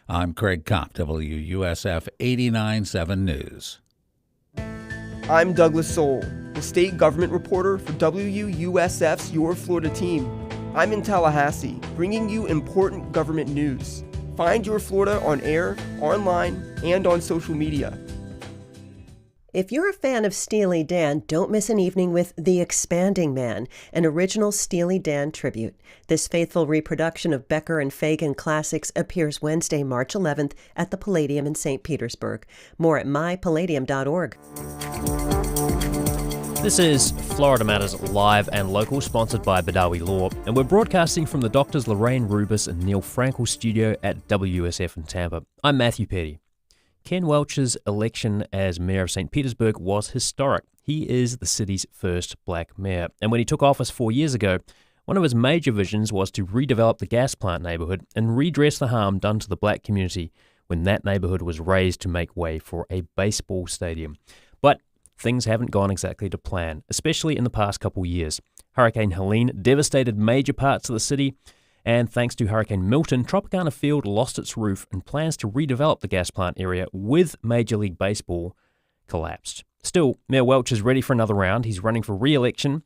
I'm Craig Kopp, WUSF 89.7 News. I'm Douglas Soul, the state government reporter for WUSF's Your Florida team. I'm in Tallahassee, bringing you important government news. Find Your Florida on air, online, and on social media. If you're a fan of Steely Dan, don't miss an evening with The Expanding Man, an original Steely Dan tribute. This faithful reproduction of Becker and Fagen classics appears Wednesday, March 11th at the Palladium in St. Petersburg. More at mypalladium.org. This is Florida Matters Live and Local, sponsored by Badawi Law, and we're broadcasting from the Doctors Lorraine Rubis and Neil Frankel studio at WUSF in Tampa. I'm Matthew Petty. Ken Welch's election as mayor of St. Petersburg was historic. He is the city's first black mayor, and when he took office 4 years ago, one of his major visions was to redevelop the gas plant neighborhood and redress the harm done to the black community when that neighborhood was razed to make way for a baseball stadium. But things haven't gone exactly to plan, especially in the past couple years. Hurricane Helene devastated major parts of the city, and thanks to Hurricane Milton, Tropicana Field lost its roof, and plans to redevelop the gas plant area with Major League Baseball collapsed. Still, Mayor Welch is ready for another round. He's running for re-election,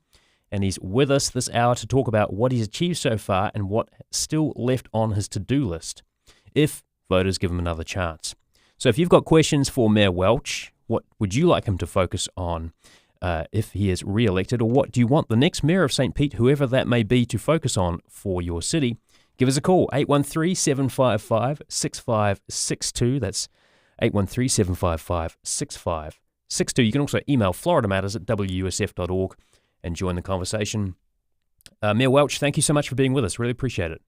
and he's with us this hour to talk about what he's achieved so far and what's still left on his to-do list, if voters give him another chance. So if you've got questions for Mayor Welch, what would you like him to focus on if he is re-elected, or what do you want the next mayor of St. Pete, whoever that may be, to focus on for your city? Give us a call, 813-755-6562. That's 813-755-6562. You can also email FloridaMatters@WUSF.org and join the conversation. Mayor Welch, thank you so much for being with us. Really appreciate it.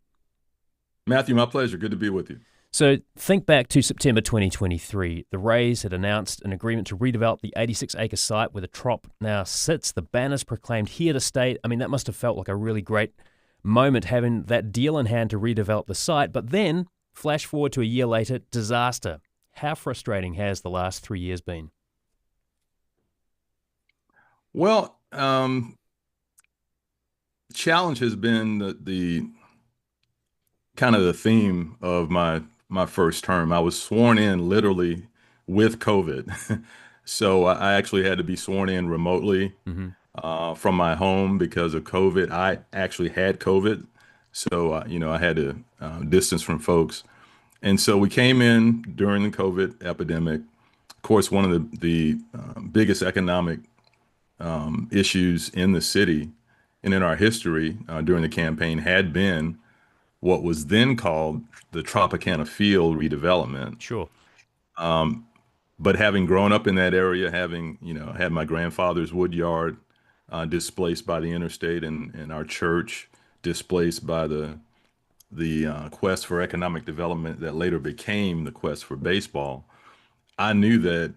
Matthew, my pleasure. Good to be with you. So think back to September 2023. The Rays had announced an agreement to redevelop the 86-acre site where the Trop now sits. The banners proclaimed here to stay. I mean, that must have felt like a really great moment having that deal in hand to redevelop the site. But then, flash forward to a year later, disaster. How frustrating has the last 3 years been? Well, challenge has been the kind of the theme of my first term. I was sworn in literally with COVID. So I actually had to be sworn in remotely from my home because of COVID. I actually had COVID. So, I had to distance from folks. And so we came in during the COVID epidemic. Of course, one of the biggest economic issues in the city and in our history during the campaign had been what was then called the Tropicana Field redevelopment. Sure. But having grown up in that area, having, had my grandfather's wood yard displaced by the interstate and our church displaced by the quest for economic development that later became the quest for baseball, I knew that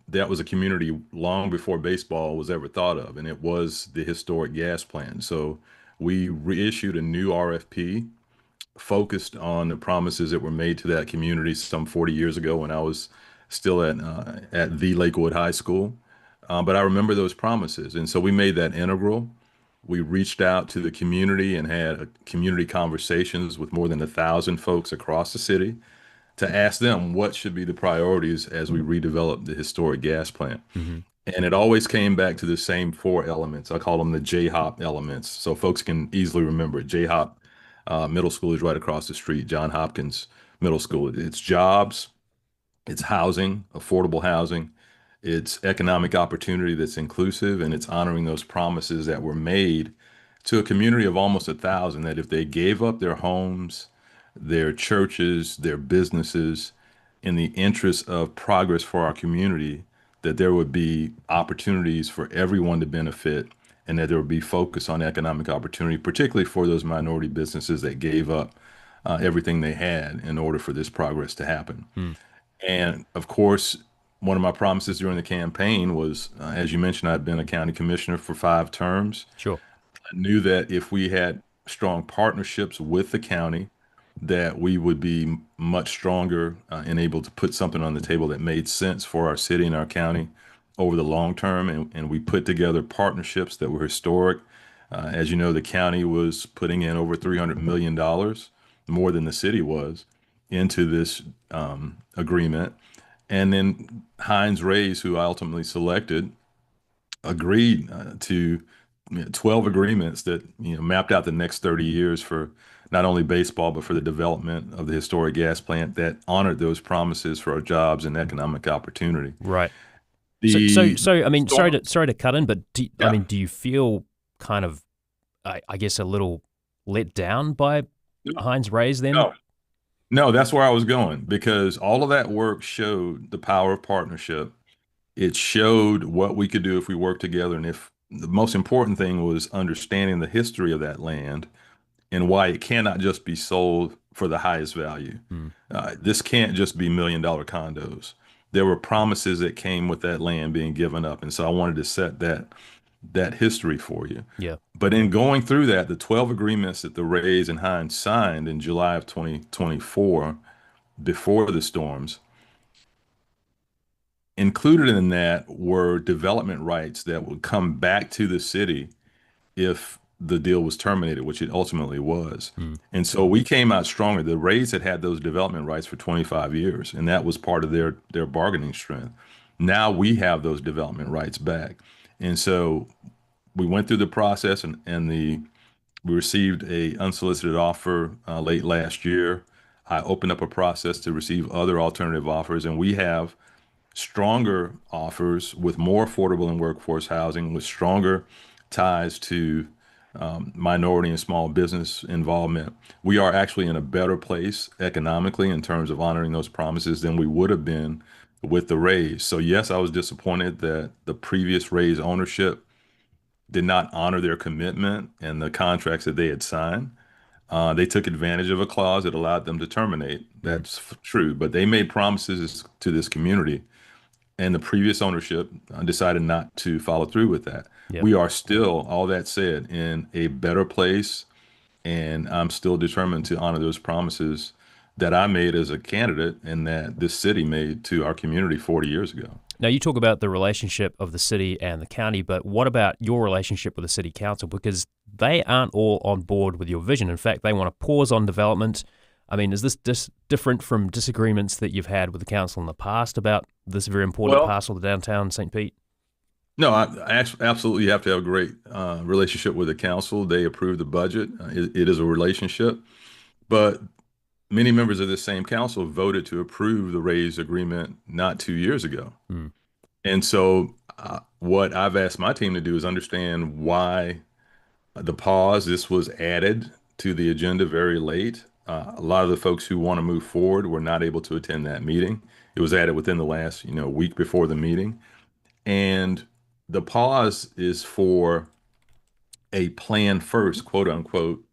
that was a community long before baseball was ever thought of, and it was the historic gas plant. So we reissued a new RFP focused on the promises that were made to that community some 40 years ago when I was still at the Lakewood High School. But I remember those promises. And so we made that integral. We reached out to the community and had community conversations with more than 1,000 folks across the city to ask them what should be the priorities as we redevelop the historic gas plant. Mm-hmm. And it always came back to the same four elements. I call them the J-HOP elements, so folks can easily remember it. J-HOP Middle School is right across the street, John Hopkins Middle School. It's jobs, it's housing, affordable housing, it's economic opportunity that's inclusive, and it's honoring those promises that were made to a community of almost 1,000 that if they gave up their homes, their churches, their businesses in the interest of progress for our community, that there would be opportunities for everyone to benefit, and that there would be focus on economic opportunity, particularly for those minority businesses that gave up everything they had in order for this progress to happen. And of course, one of my promises during the campaign was, as you mentioned, I'd been a county commissioner for 5 terms. Sure. I knew that if we had strong partnerships with the county, that we would be much stronger and able to put something on the table that made sense for our city and our county over the long term. And we put together partnerships that were historic. As you know, the county was putting in over $300 million, more than the city was, into this agreement. And then Heinz Reyes, who I ultimately selected, agreed to 12 agreements that mapped out the next 30 years for not only baseball but for the development of the historic gas plant that honored those promises for our jobs and economic opportunity. Right. The So I mean, storm, sorry to cut in, but yeah, do you feel kind of, I guess, a little let down by no, Heinz Reyes then? no, no, that's where I was going because all of that work showed the power of partnership. It showed what we could do if we worked together, and if the most important thing was understanding the history of that land and why it cannot just be sold for the highest value. Mm. This can't just be $1 million condos. There were promises that came with that land being given up, and so I wanted to set that history for you. Yeah. But in going through that, the 12 agreements that the Rays and Hines signed in July of 2024, before the storms, included in that were development rights that would come back to the city if the deal was terminated, which it ultimately was. Mm. And so we came out stronger. The Rays had had those development rights for 25 years, and that was part of their bargaining strength. Now we have those development rights back. And so we went through the process, and we received a unsolicited offer late last year. I opened up a process to receive other alternative offers, and we have stronger offers with more affordable and workforce housing, with stronger ties to minority and small business involvement. We are actually in a better place economically in terms of honoring those promises than we would have been with the Rays. So yes, I was disappointed that the previous Rays ownership did not honor their commitment and the contracts that they had signed. They took advantage of a clause that allowed them to terminate. Mm. That's true, but they made promises to this community, and the previous ownership decided not to follow through with that. Yep. We are still, all that said, in a better place, and I'm still determined to honor those promises that I made as a candidate and that this city made to our community 40 years ago. Now, you talk about the relationship of the city and the county, but what about your relationship with the city council? Because they aren't all on board with your vision. In fact, they want to pause on development. I mean, is this different from disagreements that you've had with the council in the past about this very important Well, parcel of downtown St. Pete? no, absolutely have to have a great relationship with the council. They approve the budget. It is a relationship, but many members of this same council voted to approve the raise agreement not 2 years ago. Mm. And so, what I've asked my team to do is understand why the pause. This was added to the agenda very late. A lot of the folks who want to move forward were not able to attend that meeting. It was added within the last, week before the meeting. And the pause is for a plan first, quote unquote,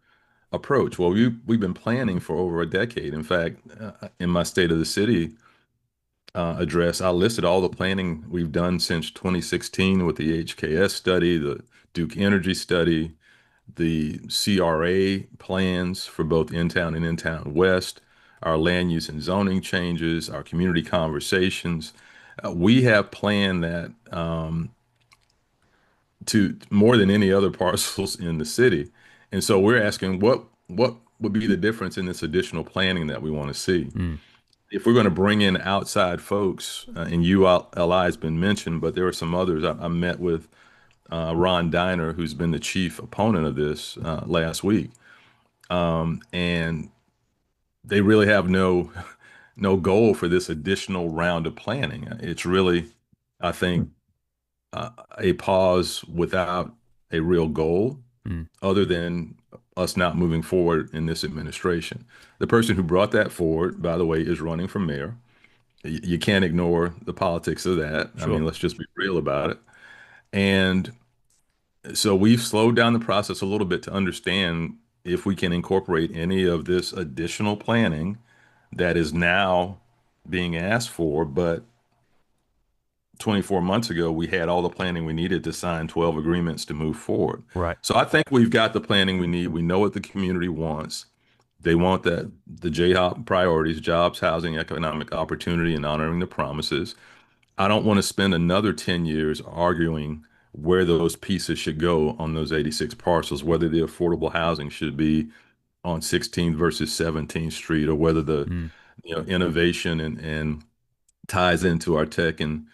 approach. Well, we've been planning for over a decade. In fact, in my State of the City address, I listed all the planning we've done since 2016 with the HKS study, the Duke Energy study, the CRA plans for both in-town and in-town west, our land use and zoning changes, our community conversations. We have planned that to more than any other parcels in the city. And so we're asking what would be the difference in this additional planning that we want to see? Mm. If we're going to bring in outside folks, and ULI has been mentioned, but there are some others. I met with Ron Diner, who's been the chief opponent of this last week, and they really have no goal for this additional round of planning. It's really, I think, a pause without a real goal, Mm. other than us not moving forward in this administration. The person who brought that forward, by the way, is running for mayor. You can't ignore the politics of that. I Sure. mean, let's just be real about it. And so we've slowed down the process a little bit to understand if we can incorporate any of this additional planning that is now being asked for. But 24 months ago, we had all the planning we needed to sign 12 agreements to move forward. Right. So I think we've got the planning we need. We know what the community wants. They want that the JHOP priorities, jobs, housing, economic opportunity, and honoring the promises. I don't want to spend another 10 years arguing where those pieces should go on those 86 parcels, whether the affordable housing should be on 16th versus 17th Street, or whether the Mm. innovation and ties into our tech and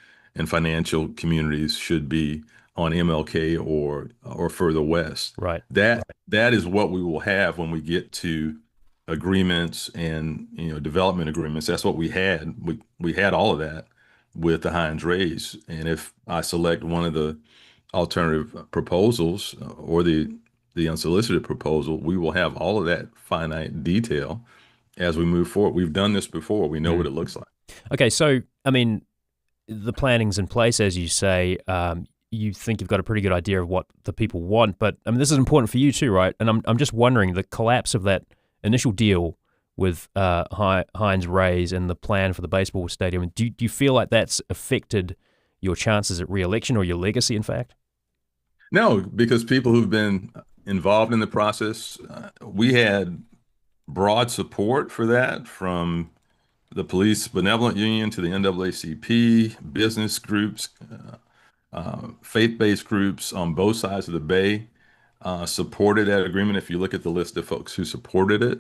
financial communities should be on MLK or further west. Right. That is what we will have when we get to agreements and development agreements. That's what we had. We had all of that with the Hines Rays. And if I select one of the alternative proposals or the unsolicited proposal, we will have all of that finite detail as we move forward. We've done this before. We know what it looks like. Okay, so I mean, the planning's in place, as you say. You think you've got a pretty good idea of what the people want, but I mean, this is important for you too, right? And I'm just wondering, the collapse of that initial deal with Hines Rays and the plan for the baseball stadium, do you feel like that's affected your chances at re-election or your legacy, in fact? No, because people who've been involved in the process, we had broad support for that from the Police Benevolent Union to the NAACP, business groups, faith-based groups on both sides of the Bay supported that agreement. If you look at the list of folks who supported it,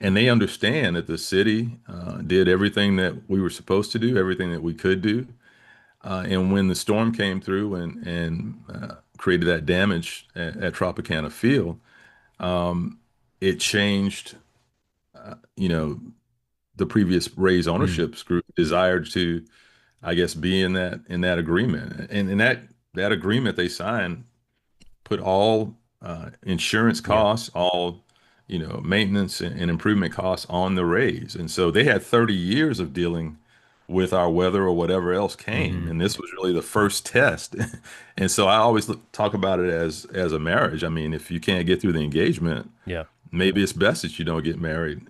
and they understand that the city did everything that we were supposed to do, everything that we could do. And when the storm came through and created that damage at Tropicana Field, it changed, the previous Rays ownership's group desired to, I guess, be in that agreement. And in that agreement they signed put all insurance costs, all maintenance and improvement costs on the Rays. And so they had 30 years of dealing with our weather or whatever else came. And this was really the first test. And so I always talk about it as a marriage. I mean, if you can't get through the engagement, maybe it's best that you don't get married.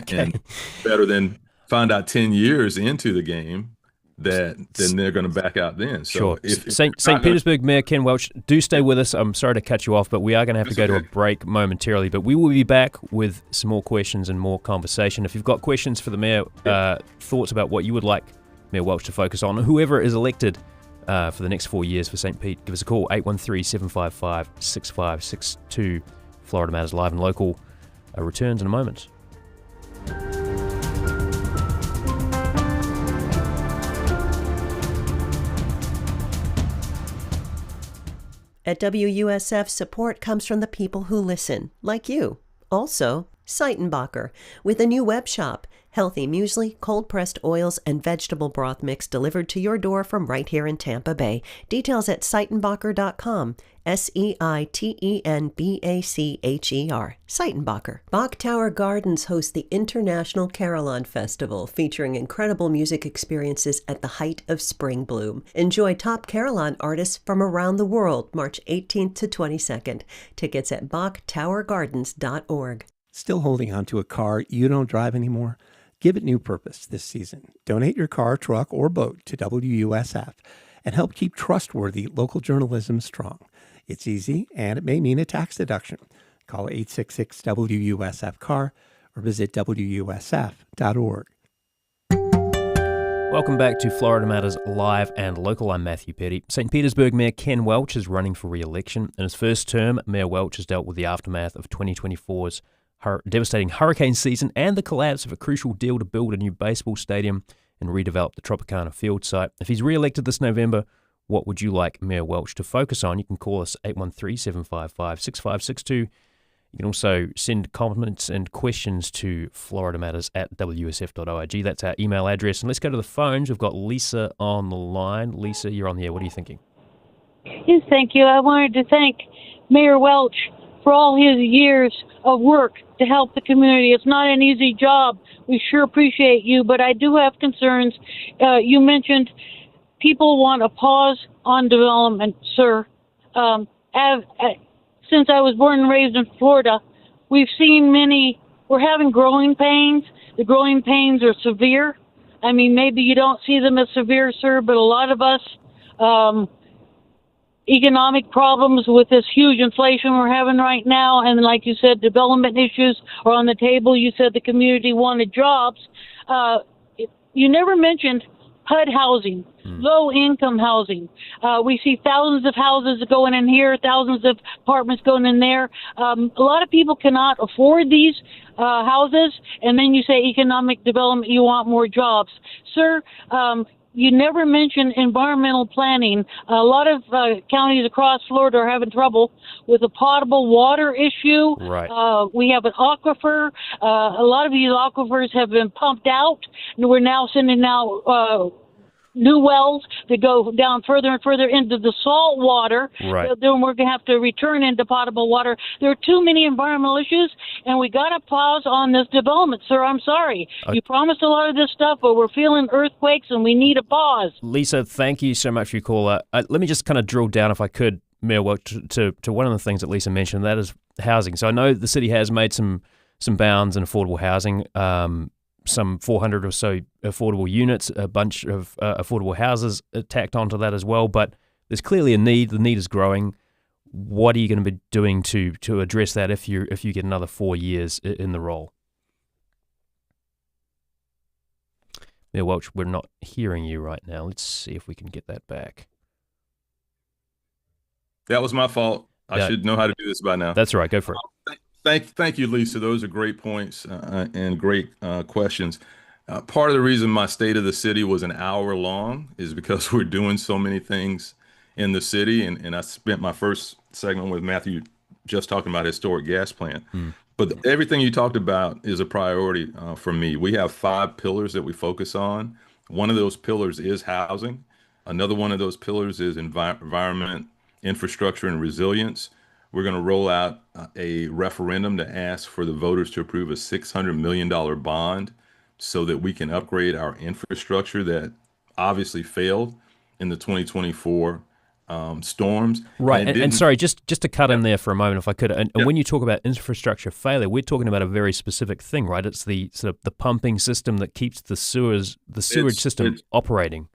And better than find out 10 years into the game then they're going to back out then. So sure. St. Petersburg Mayor Ken Welch, do stay with us. I'm sorry to cut you off, but we are going to have to go to a break momentarily. But we will be back with some more questions and more conversation. If you've got questions for the Mayor, thoughts about what you would like Mayor Welch to focus on, whoever is elected for the next 4 years for St. Pete, give us a call, 813-755-6562. Florida Matters Live and Local returns in a moment. At WUSF, support comes from the people who listen, like you. Also, Seitenbacher, with a new web shop. Healthy muesli, cold-pressed oils, and vegetable broth mix delivered to your door from right here in Tampa Bay. Details at Seitenbacher.com. Seitenbacher. Seitenbacher. Bach Tower Gardens hosts the International Carillon Festival, featuring incredible music experiences at the height of spring bloom. Enjoy top carillon artists from around the world, March 18th to 22nd. Tickets at bachtowergardens.org. Still holding on to a car you don't drive anymore? Give it new purpose this season. Donate your car, truck, or boat to WUSF and help keep trustworthy local journalism strong. It's easy, and it may mean a tax deduction. Call 866-WUSF-CAR or visit WUSF.org. Welcome back to Florida Matters Live and Local. I'm Matthew Petty. St. Petersburg Mayor Ken Welch is running for re-election. In his first term, Mayor Welch has dealt with the aftermath of 2024's devastating hurricane season and the collapse of a crucial deal to build a new baseball stadium and redevelop the Tropicana Field site. If he's re-elected this November, what would you like Mayor Welch to focus on? You can call us 813-755-6562. You can also send comments and questions to FloridaMatters@WSF.org. That's our email address. And let's go to the phones. We've got Lisa on the line. Lisa, you're on the air. What are you thinking? Yes, thank you. I wanted to thank Mayor Welch for all his years of work to help the community. It's not an easy job. We sure appreciate you, but I do have concerns. You mentioned people want a pause on development, sir. Since I was born and raised in Florida, we've seen we're having growing pains. The growing pains are severe. I mean, maybe you don't see them as severe, sir, but a lot of us, economic problems with this huge inflation we're having right now, and like you said, development issues are on the table. You said the community wanted jobs. You never mentioned HUD housing, low-income housing. We see thousands of houses going in here, thousands of apartments going in there. A lot of people cannot afford these houses, and then you say economic development, you want more jobs. Sir, you never mention environmental planning. A lot of counties across Florida are having trouble with a potable water issue. Right. We have an aquifer. A lot of these aquifers have been pumped out, and we're now sending out new wells that go down further and further into the salt water. Right. Then we're going to have to return into potable water. There are too many environmental issues, and we got to pause on this development, sir. I'm sorry. You promised a lot of this stuff, but we're feeling earthquakes, and we need a pause. Lisa, thank you so much for your call. Let me just kind of drill down, if I could, Mayor Welch, to one of the things that Lisa mentioned, that is housing. So I know the city has made some bounds in affordable housing, some 400 or so affordable units, a bunch of affordable houses tacked onto that as well. But there's clearly a need. The need is growing. What are you going to be doing to address that if you get another 4 years in the role? Mayor Welch, we're not hearing you right now. Let's see if we can get that back. That was my fault. I should know how to do this by now. That's right. Go for it. Thank you, Lisa. Those are great points and great questions. Part of the reason my State of the City was an hour long is because we're doing so many things in the city. And I spent my first segment with Matthew just talking about historic gas plant. But everything you talked about is a priority for me. We have 5 pillars that we focus on. One of those pillars is housing. Another one of those pillars is environment, infrastructure, and resilience. We're going to roll out a referendum to ask for the voters to approve a $600 million bond so that we can upgrade our infrastructure that obviously failed in the 2024 storms. Right. And sorry, just to cut in there for a moment, if I could. And when you talk about infrastructure failure, we're talking about a very specific thing, right? It's the sort of the pumping system that keeps the sewage system operating.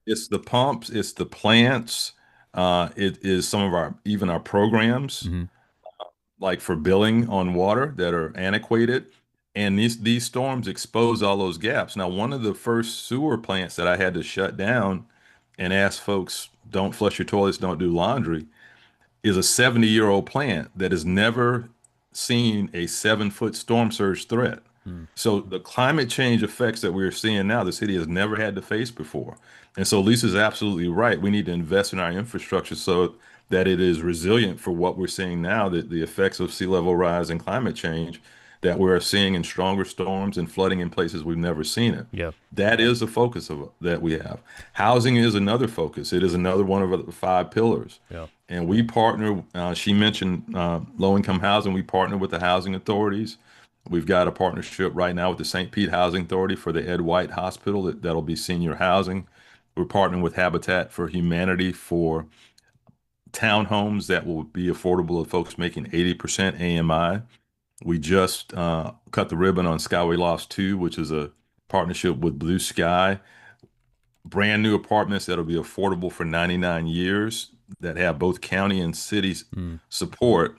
It's the pumps, it's the plants. It is some of our programs, like for billing on water, that are antiquated. And these storms expose all those gaps. Now, one of the first sewer plants that I had to shut down and ask folks, don't flush your toilets, don't do laundry, is a 70-year-old plant that has never seen a 7-foot storm surge threat. So the climate change effects that we're seeing now, the city has never had to face before. And so Lisa's absolutely right. We need to invest in our infrastructure so that it is resilient for what we're seeing now, that the effects of sea level rise and climate change that we're seeing in stronger storms and flooding in places we've never seen it. Yeah. That is a focus that we have. Housing is another focus. It is another one of the 5 pillars. Yeah. And we partner, she mentioned low-income housing. We partner with the housing authorities. We've got a partnership right now with the St. Pete Housing Authority for the Ed White Hospital that'll be senior housing. We're partnering with Habitat for Humanity for townhomes that will be affordable to folks making 80% AMI. We just cut the ribbon on Skyway Lofts 2, which is a partnership with Blue Sky. Brand new apartments that'll be affordable for 99 years that have both county and city support.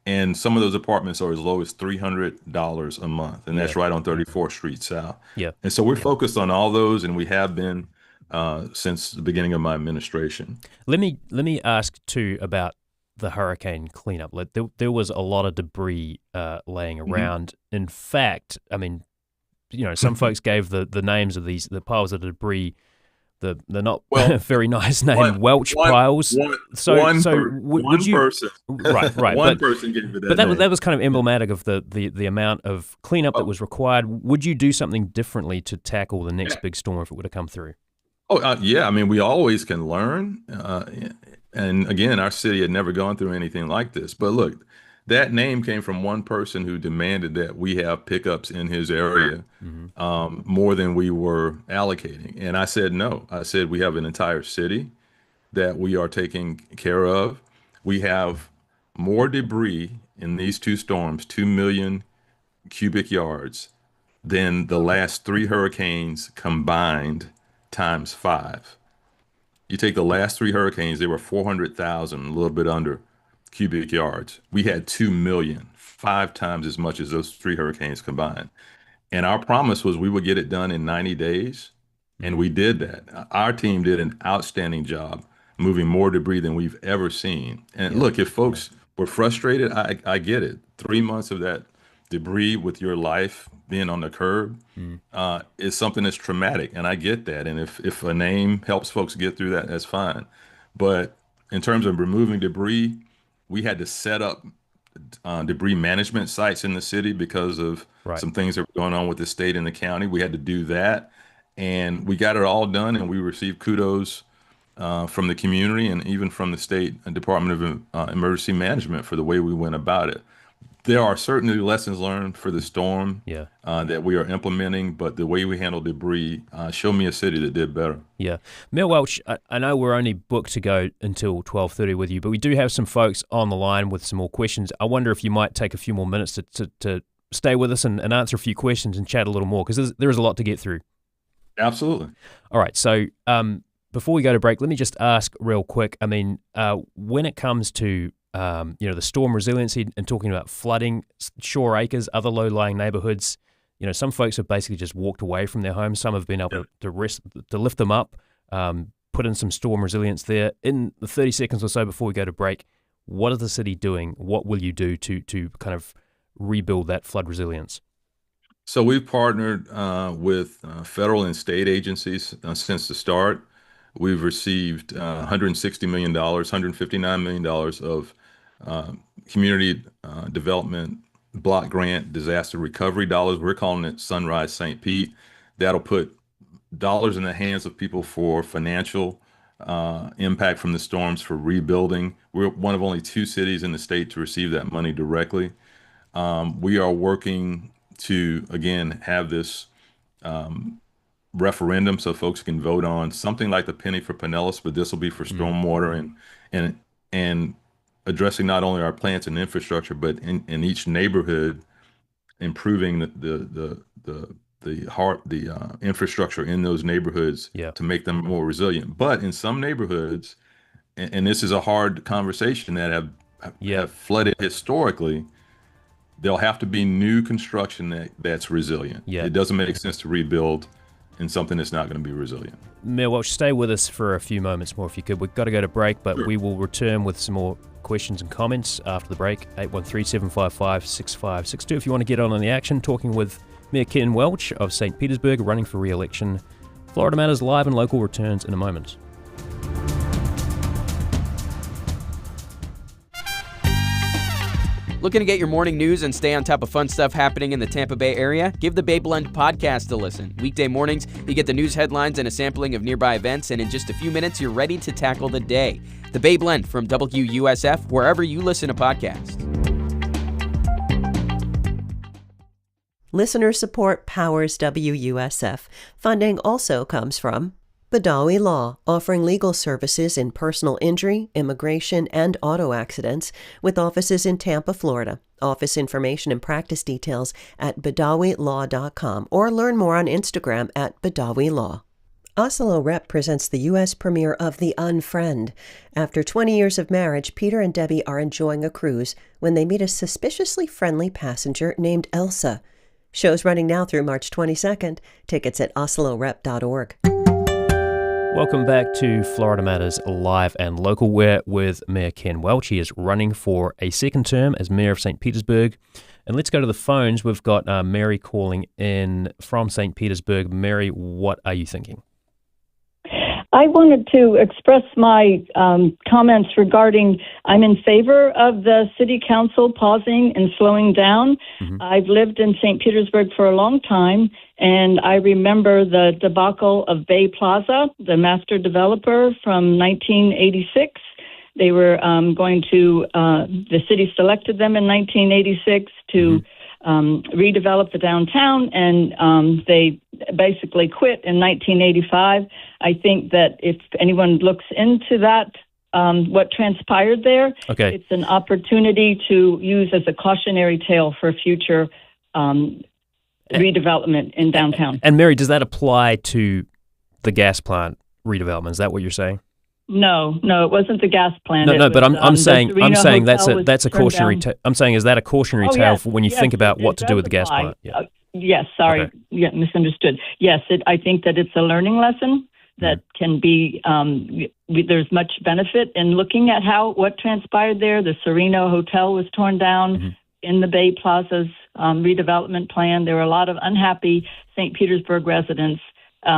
And some of those apartments are as low as $300 a month. And that's right on 34th Street South. Yeah. And so we're focused on all those, and we have been since the beginning of my administration. Let me ask too about the hurricane cleanup. Like there was a lot of debris laying around. In fact, I mean, some folks gave the names of the piles of debris the not very nice name, Welch piles. One person, right? One person gave it that. But that was kind of emblematic of the amount of cleanup that was required. Would you do something differently to tackle the next big storm if it were to come through? Yeah. I mean, we always can learn. And again, our city had never gone through anything like this. But look, that name came from one person who demanded that we have pickups in his area more than we were allocating. And I said, no. I said, we have an entire city that we are taking care of. We have more debris in these 2 storms, 2 million cubic yards, than the last 3 hurricanes combined times 5. You take the last 3 hurricanes, they were 400,000, a little bit under cubic yards. We had 2 million, 5 times as much as those 3 hurricanes combined. And our promise was we would get it done in 90 days. And we did that. Our team did an outstanding job moving more debris than we've ever seen. And look, if folks were frustrated, I get it. 3 months of that debris with your life being on the curb is something that's traumatic. And I get that. And if a name helps folks get through that, that's fine. But in terms of removing debris, we had to set up debris management sites in the city because of some things that were going on with the state and the county. We had to do that. And we got it all done, and we received kudos from the community and even from the state Department of Emergency Management for the way we went about it. There are certainly lessons learned for the storm that we are implementing, but the way we handle debris, show me a city that did better. Yeah. Mayor Welch, I know we're only booked to go until 12:30 with you, but we do have some folks on the line with some more questions. I wonder if you might take a few more minutes to stay with us and answer a few questions and chat a little more, because there is a lot to get through. Absolutely. All right. So before we go to break, let me just ask real quick. I mean, when it comes to the storm resiliency and talking about flooding, Shore Acres, other low-lying neighborhoods, some folks have basically just walked away from their homes. Some have been able to lift them up, put in some storm resilience there. In the 30 seconds or so before we go to break, what is the city doing? What will you do to kind of rebuild that flood resilience? So we've partnered with federal and state agencies since the start. We've received $160 million, $159 million of community development block grant disaster recovery dollars. We're calling it Sunrise St. Pete. That'll put dollars in the hands of people for financial impact from the storms, for rebuilding. We're one of only 2 cities in the state to receive that money directly. We are working to, again, have this referendum so folks can vote on something like the penny for Pinellas, but this will be for stormwater and addressing not only our plants and infrastructure, but in each neighborhood, improving the infrastructure in those neighborhoods to make them more resilient. But in some neighborhoods, and this is a hard conversation that have flooded historically, there'll have to be new construction that's resilient. It doesn't make sense to rebuild in something that's not going to be resilient. Mayor Welch, stay with us for a few moments more if you could. We've got to go to break, but we will return with some more questions and comments after the break. 813-755-6562 if you want to get on the action, talking with Mayor Ken Welch of St. Petersburg, running for re-election. Florida Matters Live and Local returns in a moment. Looking to get your morning news and stay on top of fun stuff happening in the Tampa Bay area? Give the Bay Blend podcast a listen. Weekday mornings, you get the news headlines and a sampling of nearby events, and in just a few minutes, you're ready to tackle the day. The Bay Blend from WUSF, wherever you listen to podcasts. Listener support powers WUSF. Funding also comes from Badawi Law, offering legal services in personal injury, immigration, and auto accidents, with offices in Tampa, Florida. Office information and practice details at BadawiLaw.com or learn more on Instagram at Badawi Law. Oslo Rep presents the U.S. premiere of The Unfriend. After 20 years of marriage, Peter and Debbie are enjoying a cruise when they meet a suspiciously friendly passenger named Elsa. Show's running now through March 22nd. Tickets at oslorep.org. Welcome back to Florida Matters Live and Local. We're with Mayor Ken Welch. He is running for a second term as Mayor of St. Petersburg. And let's go to the phones. We've got Mary calling in from St. Petersburg. Mary, what are you thinking? I wanted to express my comments regarding I'm in favor of the city council pausing and slowing down. Mm-hmm. I've lived in St. Petersburg for a long time, and I remember the debacle of Bay Plaza, the master developer from 1986. They were the city selected them in 1986 to redevelop the downtown, and they basically quit in 1985. I think that if anyone looks into that, what transpired there, it's an opportunity to use as a cautionary tale for future redevelopment in downtown. And Mary, does that apply to the gas plant redevelopment? Is that what you're saying? No, it wasn't the gas plant. No, but I'm saying that's a cautionary. I'm saying, is that a cautionary tale for when you think about what to do with the gas plant? Yes, sorry. Okay. Yeah, misunderstood. Yes, I think that it's a learning lesson that can be, there's much benefit in looking at what transpired there. The Sereno Hotel was torn down in the Bay Plaza's redevelopment plan. There were a lot of unhappy St. Petersburg residents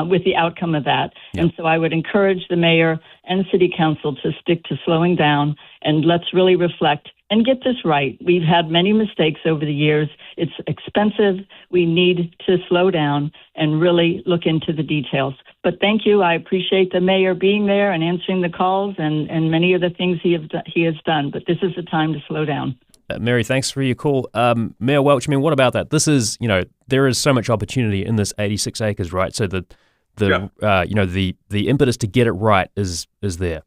with the outcome of that. Yep. And so I would encourage the mayor and city council to stick to slowing down, and let's really reflect and get this right. We've had many mistakes over the years. It's expensive. We need to slow down and really look into the details. But thank you. I appreciate the mayor being there and answering the calls and many of the things he has done. But this is the time to slow down. Mary, thanks for your call. Mayor Welch, I mean, what about that? This is, there is so much opportunity in this 86 acres, right? So the impetus to get it right is there.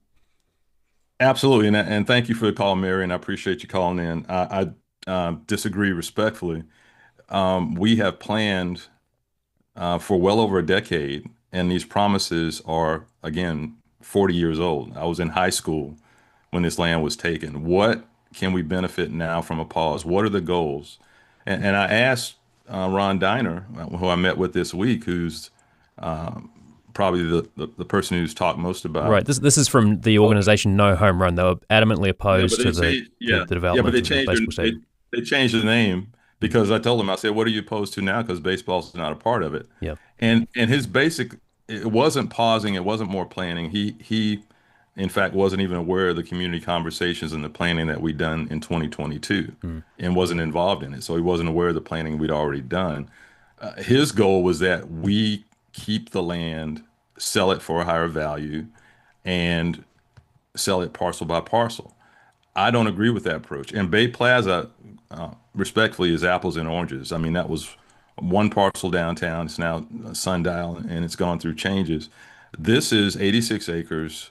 Absolutely, and thank you for the call, Mary, and I appreciate you calling in. I disagree respectfully. We have planned for well over a decade, and these promises are, again, 40 years old. I was in high school when this land was taken. What can we benefit now from a pause? What are the goals? And I asked Ron Diner, who I met with this week, who's probably the person who's talked most about. Right. This is from the organization No Home Run. They were adamantly opposed to the development. Yeah, but they changed the name because I told him, I said, what are you opposed to now? Because baseball's not a part of it. Yeah. And his basic, it wasn't pausing, it wasn't more planning. He in fact wasn't even aware of the community conversations and the planning that we'd done in 2022 and wasn't involved in it. So he wasn't aware of the planning we'd already done. His goal was that we keep the land, sell it for a higher value, and sell it parcel by parcel. I don't agree with that approach. And Bay Plaza, respectfully, is apples and oranges. I mean, that was one parcel downtown. It's now Sundial, and it's gone through changes. This is 86 acres.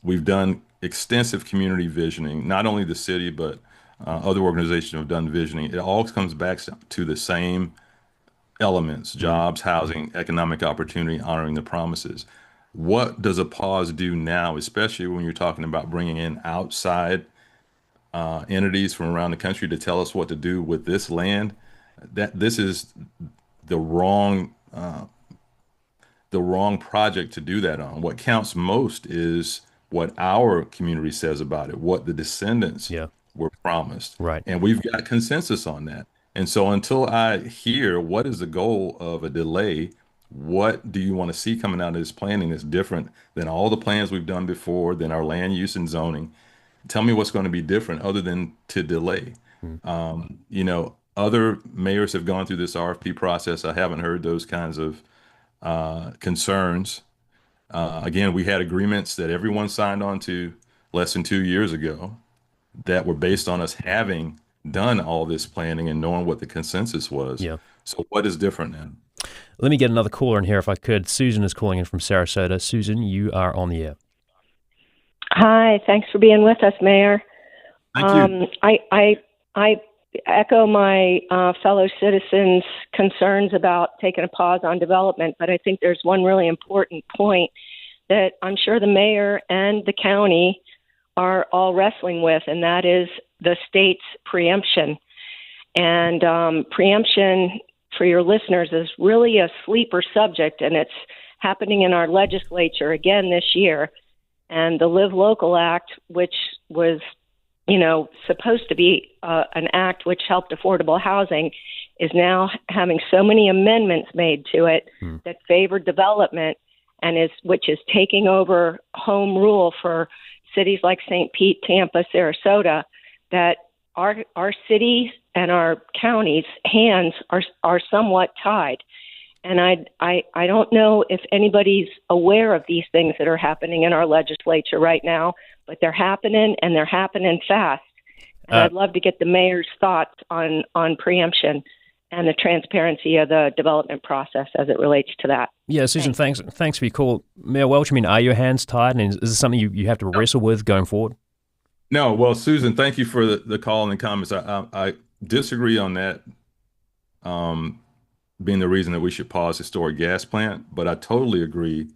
We've done extensive community visioning, not only the city, but other organizations have done visioning. It all comes back to the same elements: jobs, housing, economic opportunity, honoring the promises. What does a pause do now, especially when you're talking about bringing in outside entities from around the country to tell us what to do with this land? That this is the wrong project to do that on. What counts most is what our community says about it, what the descendants were promised. Right. And we've got consensus on that. And so until I hear what is the goal of a delay, what do you want to see coming out of this planning that's different than all the plans we've done before, than our land use and zoning? Tell me what's going to be different other than to delay. Other mayors have gone through this RFP process. I haven't heard those kinds of concerns. Again, we had agreements that everyone signed on to less than 2 years ago that were based on us having done all this planning and knowing what the consensus was. Yeah. So what is different now? Let me get another caller in here if I could. Susan is calling in from Sarasota. Susan, you are on the air. Hi, thanks for being with us, Mayor. Thank you. I echo my fellow citizens' concerns about taking a pause on development, but I think there's one really important point that I'm sure the mayor and the county are all wrestling with, and that is the state's preemption. And preemption, for your listeners, is really a sleeper subject, and it's happening in our legislature again this year. And the Live Local Act, which was supposed to be an act which helped affordable housing, is now having so many amendments made to it that favor development which is taking over home rule for cities like St. Pete, Tampa, Sarasota, that our cities and our counties' hands are somewhat tied. And I don't know if anybody's aware of these things that are happening in our legislature right now, but they're happening, and they're happening fast. And I'd love to get the mayor's thoughts on preemption and the transparency of the development process as it relates to that. Yeah, Susan, thanks for your call. Mayor Welch, I mean, are your hands tied, and is this something you have to wrestle with going forward? No, well, Susan, thank you for the call and the comments. I disagree on that being the reason that we should pause historic gas plant, but I totally agree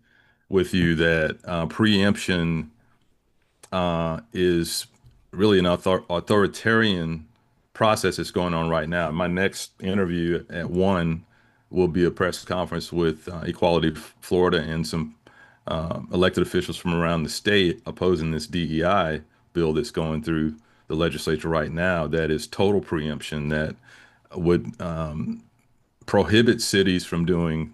with you that preemption is really an authoritarian process that's going on right now. My next interview at 1 will be a press conference with Equality Florida and some elected officials from around the state opposing this DEI bill that's going through the legislature right now. That is total preemption that would prohibit cities from doing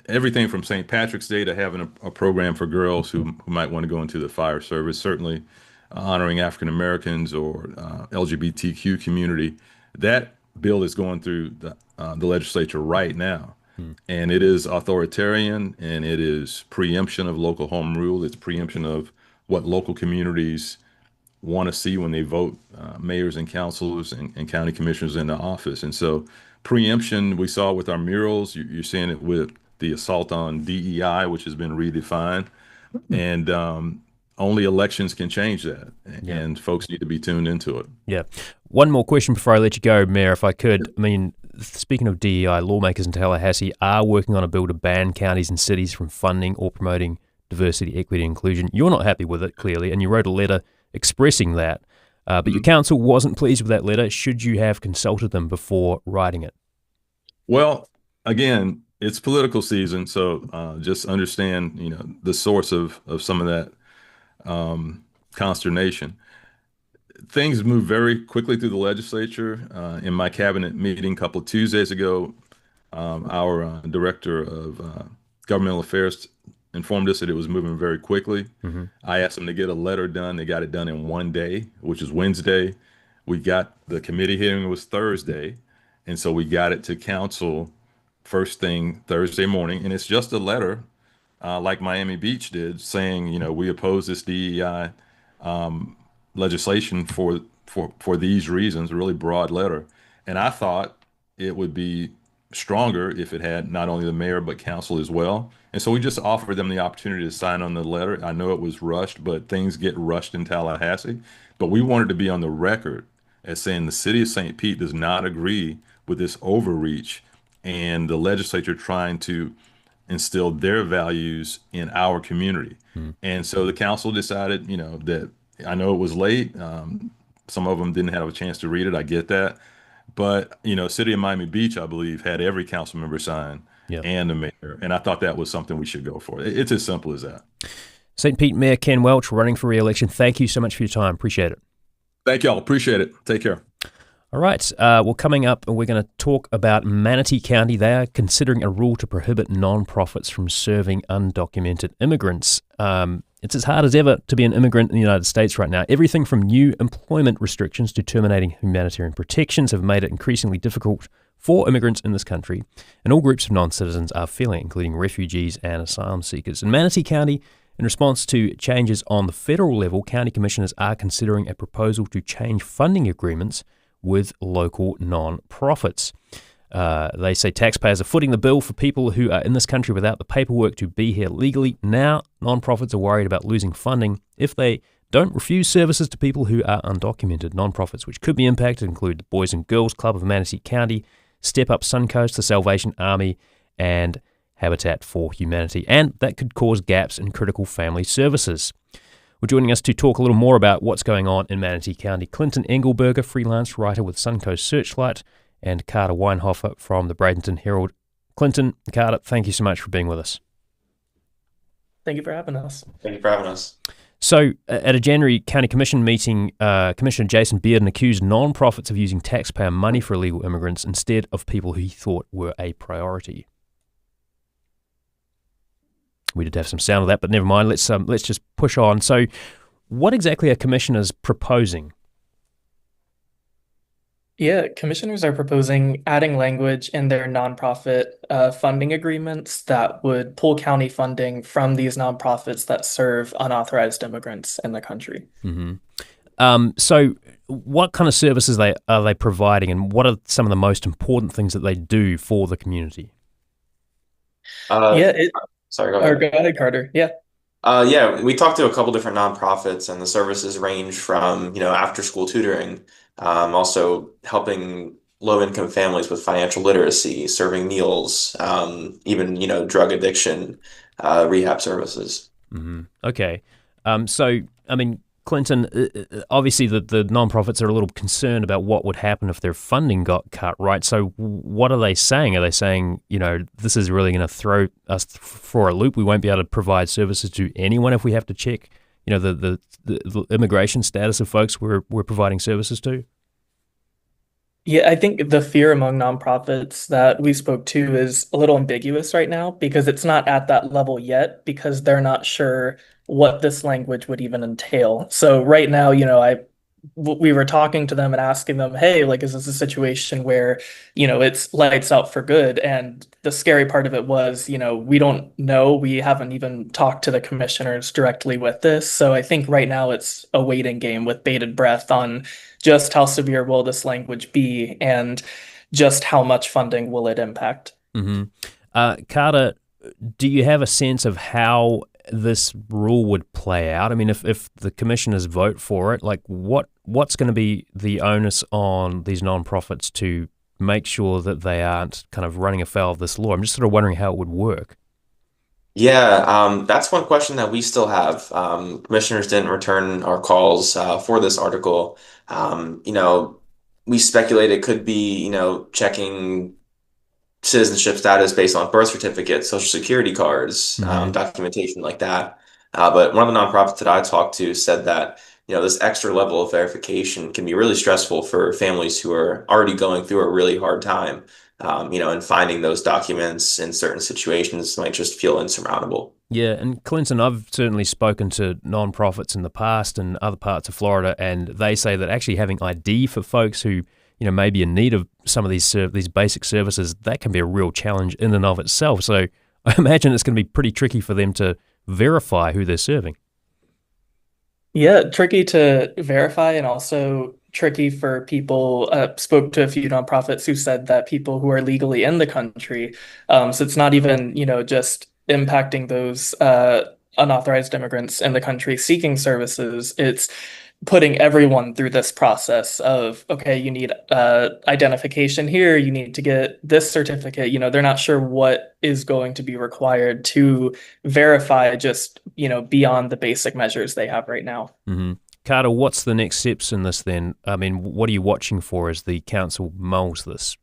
everything from St. Patrick's Day to having a program for girls who might want to go into the fire service, certainly honoring African Americans or LGBTQ community. That bill is going through the legislature right now. And it is authoritarian, and it is preemption of local home rule. It's preemption of what local communities want to see when they vote mayors and councilors and county commissioners into office. And so preemption, we saw with our murals. You're seeing it with the assault on DEI, which has been redefined. And only elections can change that. And folks need to be tuned into it. Yeah. One more question before I let you go, Mayor, if I could. I mean, speaking of DEI, lawmakers in Tallahassee are working on a bill to ban counties and cities from funding or promoting diversity, equity, and inclusion. You're not happy with it, clearly, and you wrote a letter expressing that. But your council wasn't pleased with that letter. Should you have consulted them before writing it? Well, again, it's political season, so just understand, the source of some of that consternation. Things move very quickly through the legislature. In my cabinet meeting a couple of Tuesdays ago, our director of governmental affairs informed us that it was moving very quickly. I asked them to get a letter done. They got it done in one day, which is Wednesday. We got the committee hearing was Thursday, and so we got it to council first thing Thursday morning. And it's just a letter, like Miami Beach did, saying, we oppose this DEI legislation for these reasons, a really broad letter. And I thought it would be stronger if it had not only the mayor but council as well. And so we just offered them the opportunity to sign on the letter. I know it was rushed, but things get rushed in Tallahassee. But we wanted to be on the record as saying the city of St. Pete does not agree with this overreach and the legislature trying to instill their values in our community. And so the council decided, that I know it was late. Some of them didn't have a chance to read it. I get that. But, City of Miami Beach, I believe, had every council member sign and the mayor. And I thought that was something we should go for. It's as simple as that. St. Pete Mayor Ken Welch running for re-election. Thank you so much for your time. Appreciate it. Thank y'all. Appreciate it. Take care. All right. Well, coming up, we're going to talk about Manatee County. They are considering a rule to prohibit non-profits from serving undocumented immigrants. It's as hard as ever to be an immigrant in the United States right now. Everything from new employment restrictions to terminating humanitarian protections have made it increasingly difficult for immigrants in this country, and all groups of non-citizens are feeling it, including refugees and asylum seekers. In Manatee County, in response to changes on the federal level, county commissioners are considering a proposal to change funding agreements with local non-profits. They say taxpayers are footing the bill for people who are in this country without the paperwork to be here legally. Now, non-profits are worried about losing funding if they don't refuse services to people who are undocumented. Non-profits which could be impacted include the Boys and Girls Club of Manatee County, Step Up Suncoast, the Salvation Army, and Habitat for Humanity. And that could cause gaps in critical family services. Well, joining us to talk a little more about what's going on in Manatee County, Clinton Engelberger, freelance writer with Suncoast Searchlight, and Carter Weinhofer from the Bradenton Herald. Clinton, Carter, thank you so much for being with us. Thank you for having us. Thank you for having us. So, at a January County Commission meeting, Commissioner Jason Bearden accused non-profits of using taxpayer money for illegal immigrants instead of people who he thought were a priority. We did have some sound of that, but never mind. Let's just push on. So, what exactly are commissioners proposing? Yeah, commissioners are proposing adding language in their nonprofit funding agreements that would pull county funding from these nonprofits that serve unauthorized immigrants in the country. So, what kind of services are they providing, and what are some of the most important things that they do for the community? Sorry, go ahead. Or go ahead, Carter. Yeah. We talked to a couple different nonprofits, and the services range from, after-school tutoring, also helping low-income families with financial literacy, serving meals, even, drug addiction, rehab services. Okay. So, I mean, Clinton, obviously the nonprofits are a little concerned about what would happen if their funding got cut, right? So what are they saying? Are they saying, this is really going to throw us for a loop? We won't be able to provide services to anyone if we have to check, the immigration status of folks we're providing services to? Yeah, I think the fear among nonprofits that we spoke to is a little ambiguous right now because it's not at that level yet because they're not sure what this language would even entail. So right now, we were talking to them and asking them, hey, is this a situation where, it's lights out for good? And the scary part of it was, we don't know. We haven't even talked to the commissioners directly with this. So I think right now it's a waiting game with bated breath on just how severe will this language be and just how much funding will it impact. Mm-hmm. Carter, do you have a sense of how this rule would play out? I mean, if the commissioners vote for it, what's going to be the onus on these nonprofits to make sure that they aren't kind of running afoul of this law? I'm just sort of wondering how it would work. Yeah, that's one question that we still have. Commissioners didn't return our calls for this article. We speculate it could be, checking citizenship status based on birth certificates, social security cards, documentation like that. But one of the nonprofits that I talked to said that, this extra level of verification can be really stressful for families who are already going through a really hard time. And finding those documents in certain situations might just feel insurmountable. Yeah, and Clinton, I've certainly spoken to nonprofits in the past in other parts of Florida, and they say that actually having ID for folks who may be in need of some of these basic services, that can be a real challenge in and of itself. So I imagine it's going to be pretty tricky for them to verify who they're serving. Yeah, tricky to verify and also tricky for people. Spoke to a few nonprofits who said that people who are legally in the country, so it's not even, just impacting those unauthorized immigrants in the country seeking services. It's putting everyone through this process of, okay, you need identification here, you need to get this certificate. They're not sure what is going to be required to verify just, beyond the basic measures they have right now. Mm-hmm. Carter, what's the next steps in this then? I mean, what are you watching for as the council mulls this?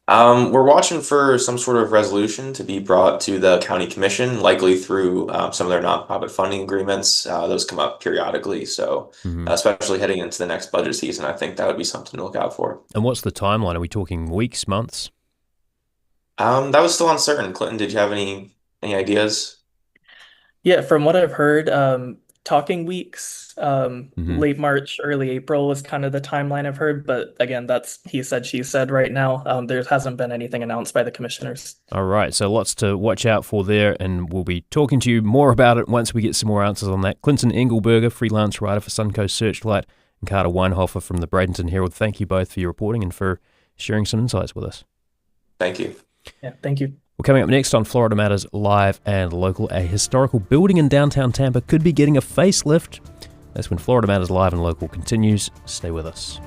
We're watching for some sort of resolution to be brought to the county commission, likely through some of their nonprofit funding agreements. Those come up periodically. So especially heading into the next budget season, I think that would be something to look out for. And what's the timeline? Are we talking weeks, months? That was still uncertain. Clinton, did you have any ideas? Yeah, from what I've heard, talking weeks, late March, early April was kind of the timeline I've heard. But again, that's he said, she said right now. There hasn't been anything announced by the commissioners. All right. So lots to watch out for there. And we'll be talking to you more about it once we get some more answers on that. Clinton Engelberger, freelance writer for Suncoast Searchlight, and Carter Weinhofer from the Bradenton Herald. Thank you both for your reporting and for sharing some insights with us. Thank you. Yeah, thank you. Well, coming up next on Florida Matters Live and Local, a historical building in downtown Tampa could be getting a facelift. That's when Florida Matters Live and Local continues. Stay with us.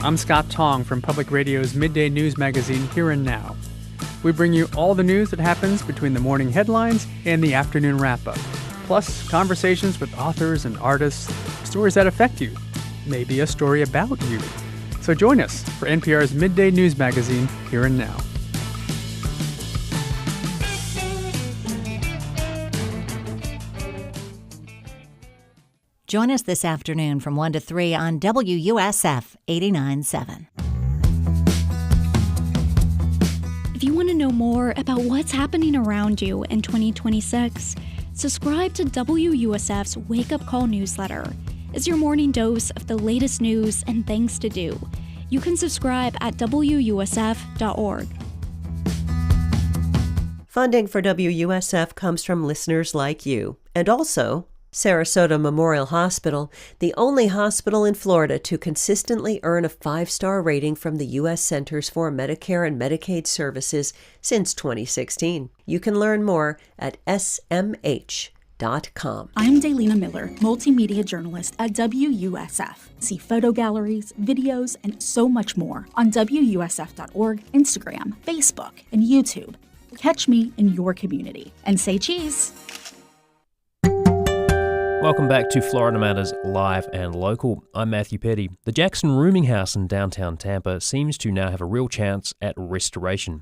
I'm Scott Tong from Public Radio's midday news magazine Here and Now. We bring you all the news that happens between the morning headlines and the afternoon wrap-up, plus conversations with authors and artists, stories that affect you, maybe a story about you. So join us for NPR's midday news magazine Here and Now. Join us this afternoon from 1 to 3 on WUSF 89.7. If you want to know more about what's happening around you in 2026, subscribe to WUSF's Wake Up Call newsletter. It's your morning dose of the latest news and things to do. You can subscribe at WUSF.org. Funding for WUSF comes from listeners like you, and also Sarasota Memorial Hospital, the only hospital in Florida to consistently earn a 5-star rating from the U.S. Centers for Medicare and Medicaid Services since 2016. You can learn more at smh.com. I'm Daylina Miller, multimedia journalist at WUSF. See photo galleries, videos, and so much more on WUSF.org, Instagram, Facebook, and YouTube. Catch me in your community. And say cheese! Welcome back to Florida Matters Live and Local. I'm Matthew Petty. The Jackson Rooming House in downtown Tampa seems to now have a real chance at restoration.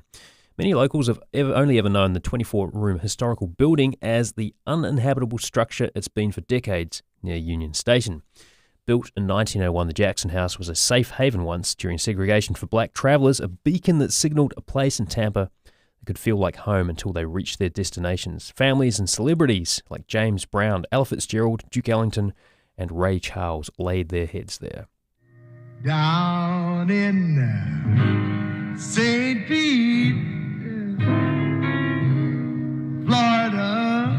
Many locals have only ever known the 24-room historical building as the uninhabitable structure it's been for decades near Union Station. Built in 1901, the Jackson House was a safe haven once during segregation for black travelers, a beacon that signaled a place in Tampa that could feel like home until they reached their destinations. Families and celebrities like James Brown, Ella Fitzgerald, Duke Ellington, and Ray Charles laid their heads there. Down in St. Pete, Florida.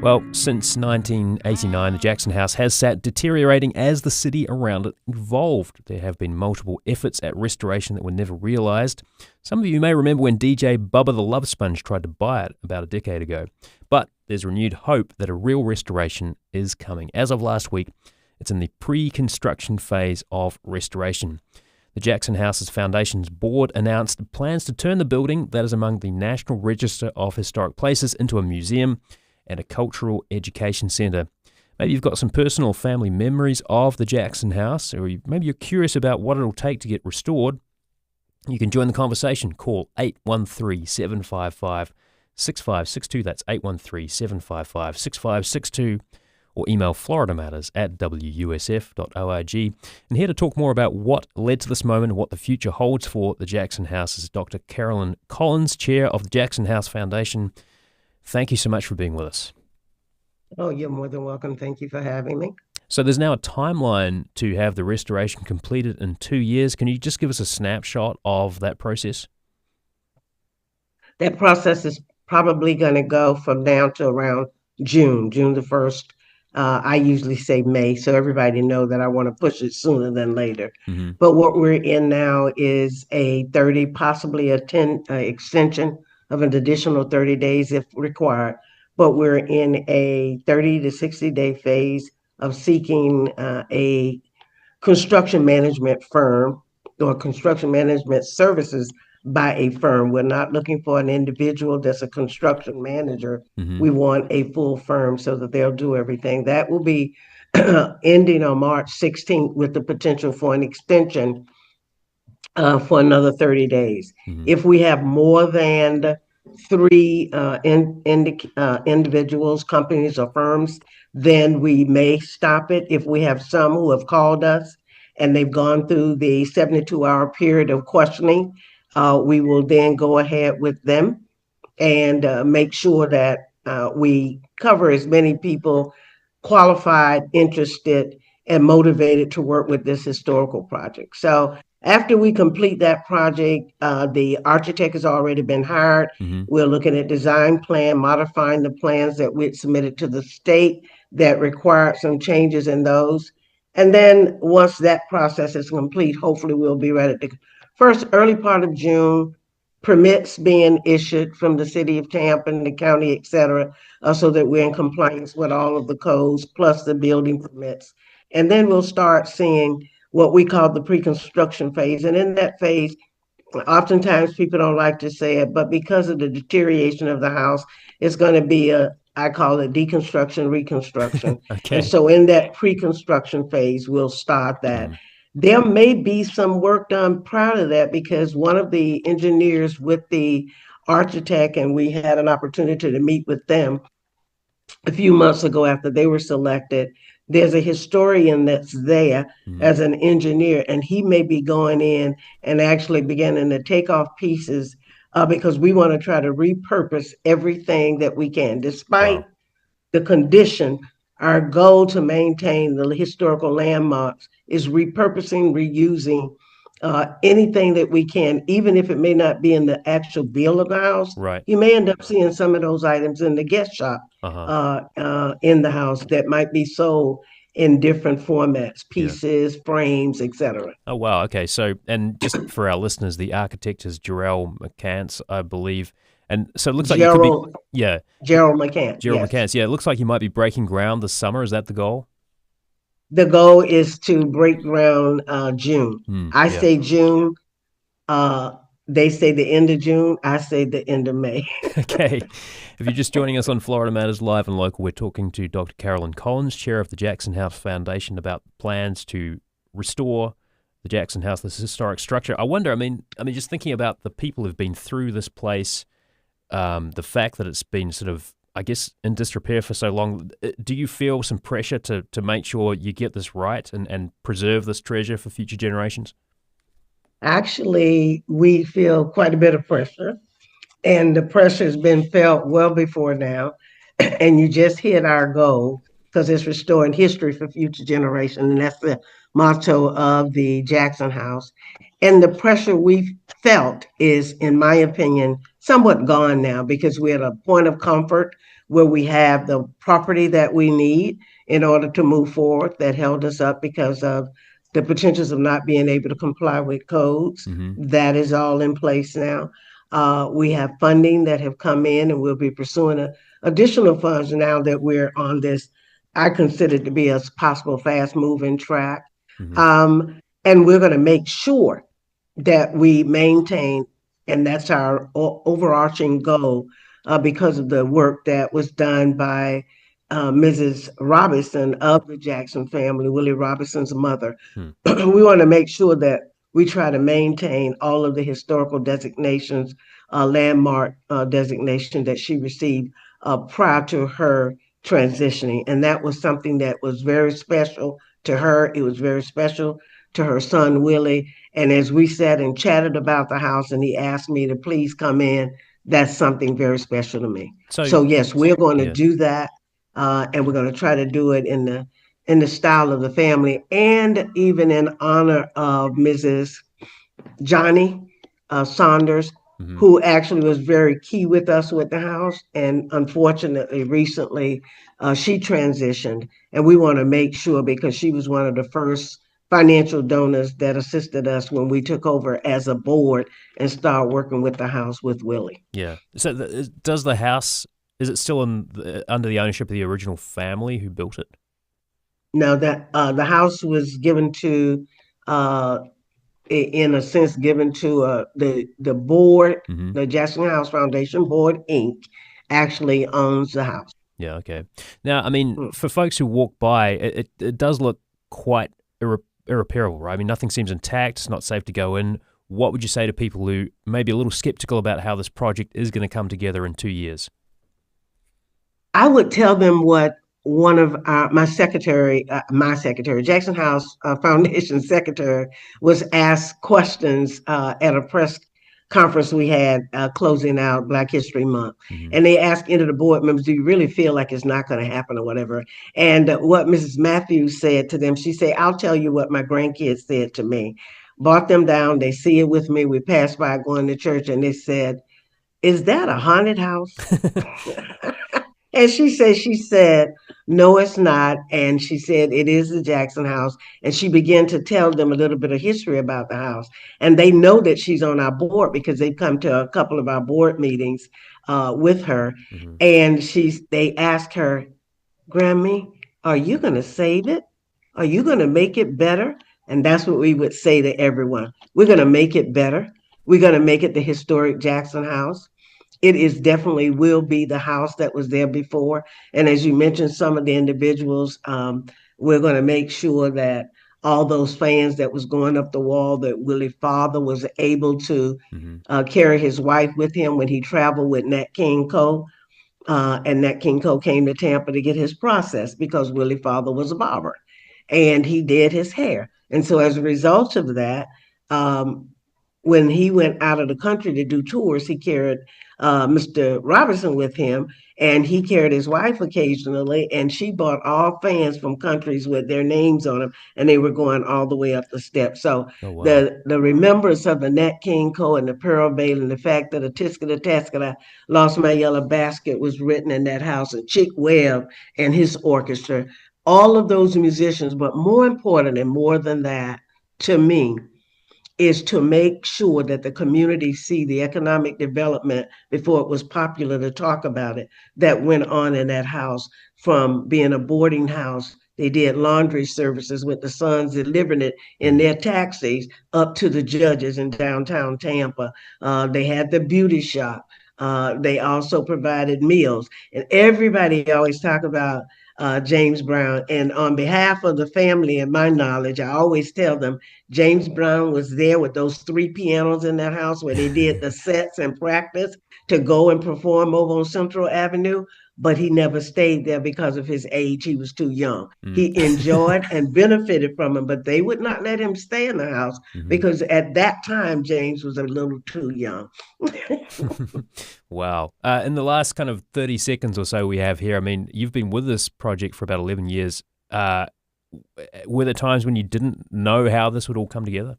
Well, since 1989, the Jackson House has sat deteriorating as the city around it evolved. There have been multiple efforts at restoration that were never realised. Some of you may remember when DJ Bubba the Love Sponge tried to buy it about a decade ago. But there's renewed hope that a real restoration is coming. As of last week, it's in the pre-construction phase of restoration. The Jackson House's Foundation's board announced plans to turn the building that is among the National Register of Historic Places into a museum and a cultural education centre. Maybe you've got some personal family memories of the Jackson House, or maybe you're curious about what it'll take to get restored. You can join the conversation. Call 813-755-6562. That's 813-755-6562. Or email FloridaMatters@WUSF.org. And here to talk more about what led to this moment and what the future holds for the Jackson House is Dr. Carolyn Collins, Chair of the Jackson House Foundation. Thank you so much for being with us. Oh, you're more than welcome. Thank you for having me. So there's now a timeline to have the restoration completed in 2 years. Can you just give us a snapshot of that process? That process is probably going to go from now to around June the 1st. I usually say May, so everybody know that I want to push it sooner than later. Mm-hmm. But what we're in now is a 30, possibly a 10 extension of an additional 30 days if required. But we're in a 30 to 60 day phase of seeking a construction management firm or construction management services by a firm. We're not looking for an individual that's a construction manager. Mm-hmm. We want a full firm so that they'll do everything. That will be ending on March 16th with the potential for an extension for another 30 days. Mm-hmm. If we have more than 3 individuals, companies, or firms, then we may stop it. If we have some who have called us and they've gone through the 72-hour period of questioning, we will then go ahead with them and make sure that we cover as many people qualified, interested, and motivated to work with this historical project. So after we complete that project, the architect has already been hired. Mm-hmm. We're looking at design plan, modifying the plans that we submitted to the state that required some changes in those. And then once that process is complete, hopefully we'll be ready to first early part of June, permits being issued from the city of Tampa and the county, et cetera, so that we're in compliance with all of the codes plus the building permits. And then we'll start seeing what we call the pre-construction phase. And in that phase, oftentimes people don't like to say it, but because of the deterioration of the house, it's going to be I call it deconstruction, reconstruction. Okay. And so in that pre-construction phase, we'll start that. Mm. There may be some work done prior to that because one of the engineers with the architect, and we had an opportunity to meet with them a few months ago after they were selected. There's a historian that's there as an engineer, and he may be going in and actually beginning to take off pieces because we want to try to repurpose everything that we can. Despite the condition, our goal to maintain the historical landmarks is repurposing, reusing anything that we can, even if it may not be in the actual bill of the house. Right. You may end up seeing some of those items in the guest shop in the house that might be sold in different formats, pieces, frames, etc. Oh, wow. Okay. So, and just for our listeners, the architect is Gerald McCants, I believe. And so it looks like Gerald, you could be, Gerald McCants. Gerald McCants. Yeah, it looks like you might be breaking ground this summer. Is that the goal? The goal is to break ground June. I say June. They say the end of June. I say the end of May. Okay. If you're just joining us on Florida Matters Live and Local, we're talking to Dr. Carolyn Collins, chair of the Jackson House Foundation, about plans to restore the Jackson House, this historic structure. I wonder, I mean, just thinking about the people who've been through this place, the fact that it's been sort of, I guess, in disrepair for so long, do you feel some pressure to make sure you get this right and preserve this treasure for future generations? Actually, we feel quite a bit of pressure, and the pressure has been felt well before now. And you just hit our goal, because it's restoring history for future generations, and that's the motto of the Jackson House. And the pressure we've felt is, in my opinion, somewhat gone now, because we're at a point of comfort where we have the property that we need in order to move forward that held us up because of the potentials of not being able to comply with codes. That is all in place now. We have funding that have come in, and we'll be pursuing additional funds now that we're on this, I consider it to be a possible fast moving track. And we're going to make sure that we maintain, and that's our overarching goal, because of the work that was done by Mrs. Robinson of the Jackson family, Willie Robinson's mother. We want to make sure that we try to maintain all of the historical designations, landmark designation that she received prior to her transitioning. And that was something that was very special to her. It was very special to her son, Willie. And as we sat and chatted about the house and he asked me to please come in, that's something very special to me. So yes, we're going to do that. And we're going to try to do it in the style of the family, and even in honor of Mrs. Johnny Saunders, who actually was very key with us with the house. And unfortunately, recently, she transitioned. And we want to make sure, because she was one of the first financial donors that assisted us when we took over as a board and started working with the house with Willie. Yeah. So does the house... is it still under the ownership of the original family who built it? No, that the house was given to, in a sense, given to the board. The Jackson House Foundation Board, Inc. actually owns the house. Yeah, okay. Now, I mean, for folks who walk by, it does look quite irreparable, right? I mean, nothing seems intact. It's not safe to go in. What would you say to people who may be a little skeptical about how this project is going to come together in 2 years? I would tell them what one of my secretary, Jackson House Foundation secretary, was asked questions at a press conference we had closing out Black History Month. And they asked any of the board members, do you really feel like it's not going to happen or whatever? And what Mrs. Matthews said to them, she said, I'll tell you what my grandkids said to me. Brought them down, they see it with me. We passed by going to church and they said, is that a haunted house? And she said, no, it's not. And she said, it is the Jackson House. And she began to tell them a little bit of history about the house. And they know that she's on our board because they've come to a couple of our board meetings with her. And they asked her, Grammy, are you going to save it? Are you going to make it better? And that's what we would say to everyone. We're going to make it better. We're going to make it the historic Jackson House. It is definitely will be the house that was there before. And as you mentioned, some of the individuals, we're going to make sure that all those fans that was going up the wall, that Willie's father was able to carry his wife with him when he traveled with Nat King Cole. And Nat King Cole came to Tampa to get his process because Willie's father was a barber and he did his hair. And so as a result of that, when he went out of the country to do tours, he carried Mr. Robinson with him, and he carried his wife occasionally, and she bought all fans from countries with their names on them, and they were going all the way up the steps. So the remembrance of the Nat King Cole and the Pearl Bailey, and the fact that a Tiskada Taskada Lost My Yellow Basket was written in that house, and Chick Webb and his orchestra, all of those musicians, but more important and more than that, to me, is to make sure that the community see the economic development before it was popular to talk about it that went on in that house. From being a boarding house, they did laundry services with the sons delivering it in their taxis up to the judges in downtown Tampa. They had the beauty shop. They also provided meals, and everybody always talk about James Brown. And on behalf of the family and my knowledge, I always tell them James Brown was there with those 3 pianos in that house where they did the sets and practice to go and perform over on Central Avenue. But he never stayed there because of his age. He was too young. He enjoyed and benefited from him, but they would not let him stay in the house because at that time, James was a little too young. Wow. In the last kind of 30 seconds or so we have here, I mean, you've been with this project for about 11 years. Were there times when you didn't know how this would all come together?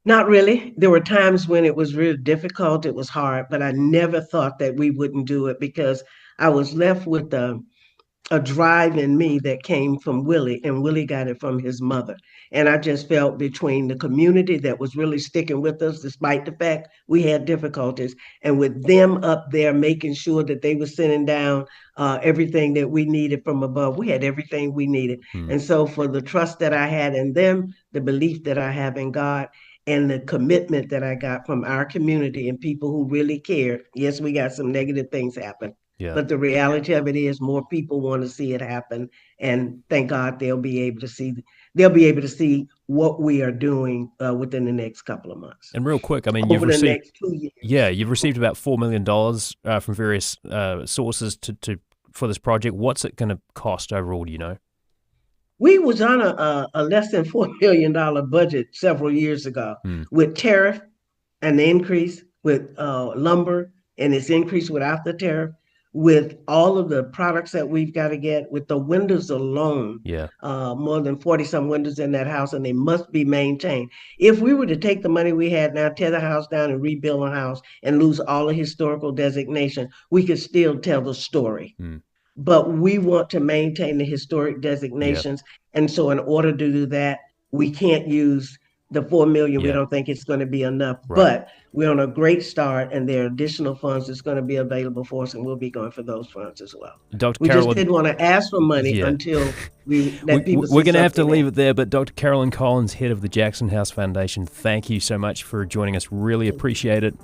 Not really. There were times when it was really difficult. It was hard, but I never thought that we wouldn't do it because I was left with a drive in me that came from Willie, and Willie got it from his mother. And I just felt between the community that was really sticking with us, despite the fact we had difficulties, and with them up there making sure that they were sending down everything that we needed from above. We had everything we needed. And so for the trust that I had in them, the belief that I have in God, and the commitment that I got from our community and people who really cared. Yes, we got some negative things happen. Yeah. But the reality of it is more people want to see it happen, and thank God they'll be able to see what we are doing within the next couple of months. And real quick, I mean, over the next 2 years. Yeah, you've received about $4 million from various sources for this project. What's it going to cost overall? Do you know? We was on a less than $4 million budget several years ago with tariff and the increase, with lumber and its increase without the tariff, with all of the products that we've got to get, with the windows alone. Yeah. More than 40 some windows in that house, and they must be maintained. If we were to take the money we had now, tear the house down and rebuild a house and lose all the historical designation, we could still tell the story. But we want to maintain the historic designations. Yep. And so in order to do that, we can't use the $4 million. We don't think it's going to be enough, but we're on a great start, and there are additional funds that's going to be available for us, and we'll be going for those funds as well. Dr. We Carolyn, just didn't want to ask for money until we let people see. We're going to have to leave it there, but Dr. Carolyn Collins, head of the Jackson House Foundation, thank you so much for joining us. Really appreciate it.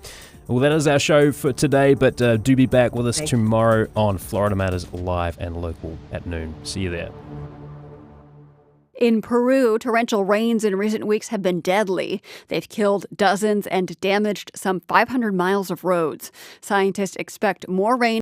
Well, that is our show for today, but do be back with us tomorrow on Florida Matters Live and Local at noon. See you there. In Peru, torrential rains in recent weeks have been deadly. They've killed dozens and damaged some 500 miles of roads. Scientists expect more rain